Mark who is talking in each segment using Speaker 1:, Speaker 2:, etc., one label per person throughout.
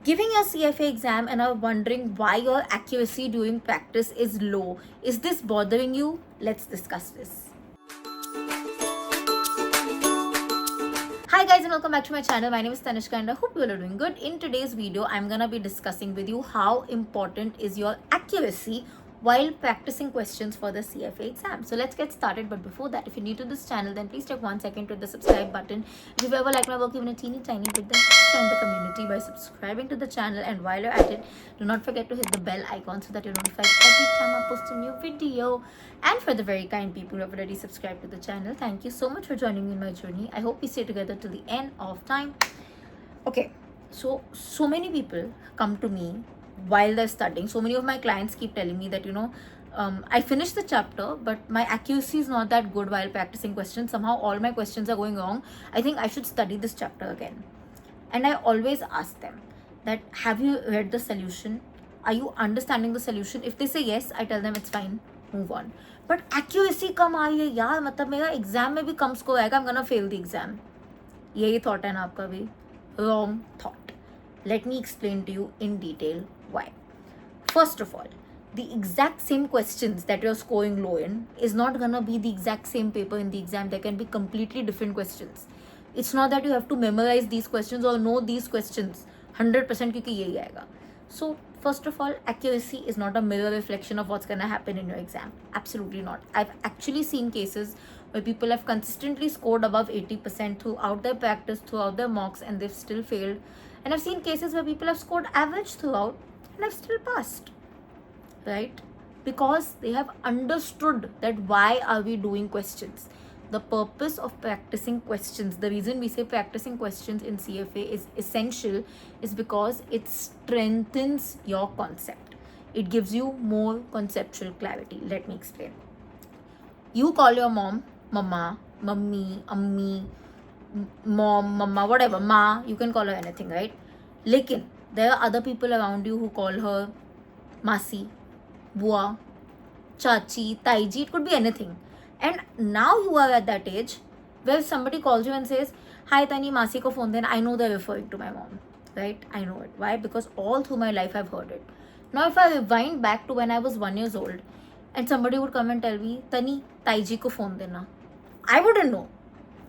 Speaker 1: giving your CFA exam and are wondering why your accuracy during practice is low. Is this bothering you? Let's discuss this. Hi guys and welcome back to my channel. My name is Tanishka and I hope you all are doing good. In today's video, I'm gonna be discussing with you how important is your accuracy while practicing questions for the CFA exam. So let's get started. But before that, if you're new to this channel, then please take 1 second to hit the subscribe button. If you've ever liked my work even a teeny tiny bit, then please join the community by subscribing to the channel. And while you're at it, do not forget to hit the bell icon so that you're notified every time I post a new video. And for the very kind people who have already subscribed to the channel, thank you so much for joining me in my journey. I hope we stay together till the end of time. Okay, so many people come to me while they're studying. So many of my clients keep telling me that I finished the chapter but my accuracy is not that good while practicing questions. Somehow all my questions are going wrong. I think I should study this chapter again. And I always ask them that, have you read the solution? Are you understanding the solution? If they say yes, I tell them it's fine, move on. But accuracy कम आ रही है यार, मतलब मेरा exam में भी कम score आएगा, I'm gonna fail the exam. यही thought है ना आपका भी? Wrong thought. Let me explain to you in detail why. First of all, the exact same questions that you're scoring low in is not gonna be the exact same paper in the exam. There can be completely different questions. It's not that you have to memorize these questions or know these questions 100% क्योंकि यही आएगा. So first of all, accuracy is not a mirror reflection of what's gonna happen in your exam. Absolutely not. I've actually seen cases where people have consistently scored above 80% throughout their practice, throughout their mocks, and they've still failed. And I've seen cases where people have scored average throughout and have still passed, right? Because they have understood that why are we doing questions. The purpose of practicing questions, the reason we say practicing questions in CFA is essential, is because it strengthens your concept. It gives you more conceptual clarity. Let me explain. You call your mom mama, mummy, ammi, mom, mama, whatever, ma, you can call her anything, right? Lekin there are other people around you who call her masi, bua, chachi, taiji, it could be anything. And now you are at that age where somebody calls you and says, hi Tani, masi ko phone den, I know they're referring to my mom, right? I know it. Why? Because all through my life I've heard it. Now if I rewind back to when I was 1 year old and somebody would come and tell me, Tani, taiji ko phone dena, I wouldn't know.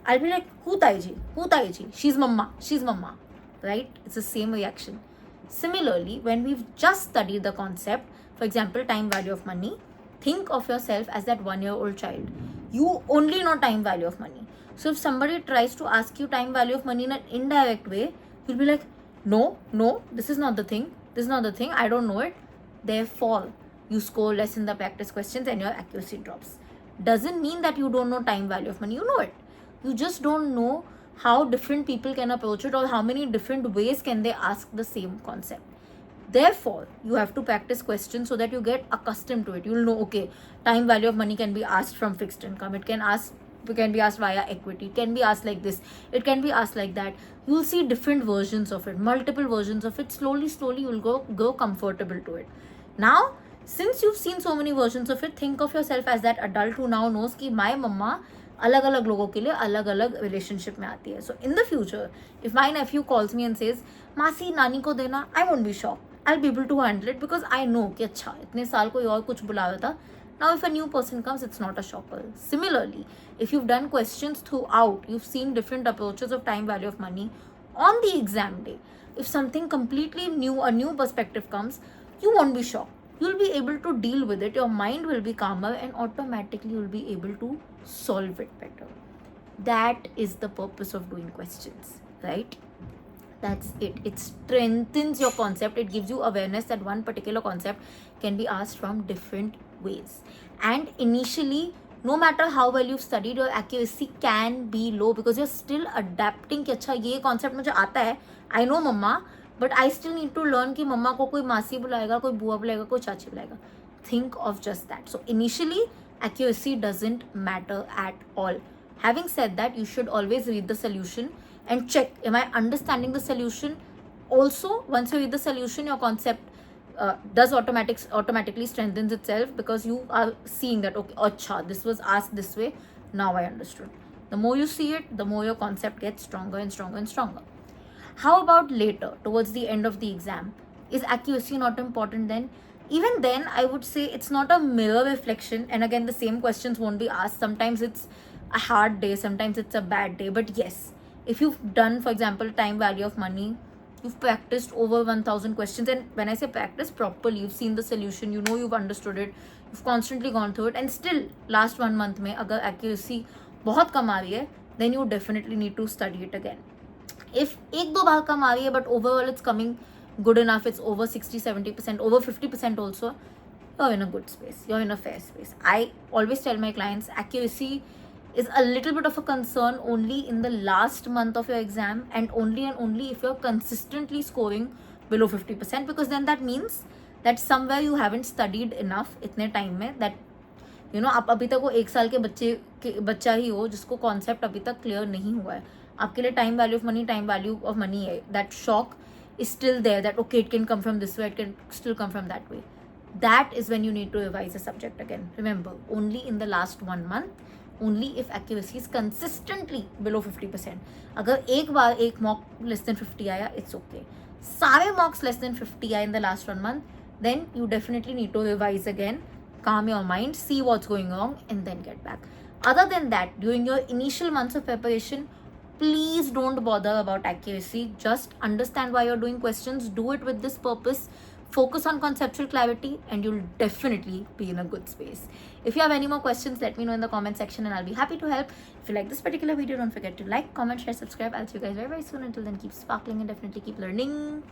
Speaker 1: I'll be like, who taiji? Who taiji? She's mama. She's mama. Right? It's the same reaction. Similarly, when we've just studied the concept, for example, time value of money, think of yourself as that 1 year old child. You only know time value of money. So if somebody tries to ask you time value of money in an indirect way, you'll be like, no, this is not the thing. This is not the thing. I don't know it. Therefore, you score less in the practice questions and your accuracy drops. Doesn't mean that you don't know time value of money. You know it. You just don't know how different people can approach it or how many different ways can they ask the same concept. Therefore, you have to practice questions so that you get accustomed to it. You'll know, okay, time value of money can be asked from fixed income. It can be asked via equity. It can be asked like this. It can be asked like that. You'll see different versions of it, multiple versions of it. Slowly, you'll go comfortable to it. Now, since you've seen so many versions of it, think of yourself as that adult who now knows कि my mama अलग अलग लोगों के लिए अलग अलग relationship में आती है. So in the future, if my nephew calls me and says, मासी नानी को देना, I won't be shocked. I'll be able to handle it because I know कि अच्छा इतने साल कोई और कुछ बुला रहा था. Now if a new person comes, it's not a shocker. Similarly, if you've done questions throughout, you've seen different approaches of time value of money on the exam day. If something completely new, a new perspective comes, you won't be shocked. You'll be able to deal with it. Your mind will be calmer and automatically you'll be able to solve it better. That is the purpose of doing questions, right? That's it. It strengthens your concept. It gives you awareness that one particular concept can be asked from different ways. And initially, no matter how well you've studied, your accuracy can be low because you're still adapting कि अच्छा ये concept मुझे आता है. I know mama, but I still need to learn कि मम्मा को कोई मासी बुलाएगा, कोई बुआ बुलाएगा, कोई चाची बुलाएगा. Think of just that. So initially, accuracy doesn't matter at all. Having said that, you should always read the solution and check, am I understanding the solution? Also, once you read the solution, your concept does automatically strengthens itself because you are seeing that, okay, acha, this was asked this way, now I understood. The more you see it, the more your concept gets stronger and stronger and stronger. How about later, towards the end of the exam? Is accuracy not important then? Even then, I would say it's not a mirror reflection. And again, the same questions won't be asked. Sometimes it's a hard day, sometimes it's a bad day. But yes, if you've done, for example, time value of money, you've practiced over 1000 questions. And when I say practice properly, you've seen the solution, you know you've understood it, you've constantly gone through it, and still last 1 month mein agar accuracy बहुत कम आ रही है, then you definitely need to study it again. If एक दो बार कम आ रही है but overall it's coming good enough, it's over 60-70%, over 50% also, you're in a good space, you're in a fair space. I always tell my clients accuracy is a little bit of a concern only in the last month of your exam, and only if you're consistently scoring below 50%, because then that means that somewhere you haven't studied enough इतने time में, that you know आप अभी तक वो 1 साल के बच्चा ही हो जिसको कॉन्सेप्ट अभी तक क्लियर नहीं हुआ है. आपके लिए टाइम वैल्यू ऑफ मनी है, that shock is still there, that okay, it can come from this way, it can still come from that way. That is when you need to revise the subject again. Remember, only in the last 1 month, only if accuracy is consistently below 50%. अगर एक बार एक mock less than 50 आया, it's okay. सारे mocks less than 50 आए in the last 1 month, then you definitely need to revise again, calm your mind, see what's going wrong, and then get back. Other than that, during your initial months of preparation, please don't bother about accuracy. Just understand why you're doing questions, do it with this purpose, focus on conceptual clarity, and you'll definitely be in a good space. If you have any more questions, let me know in the comment section and I'll be happy to help. If you like this particular video, don't forget to like, comment, share, subscribe. I'll see you guys very, very soon. Until then, keep sparkling and definitely keep learning.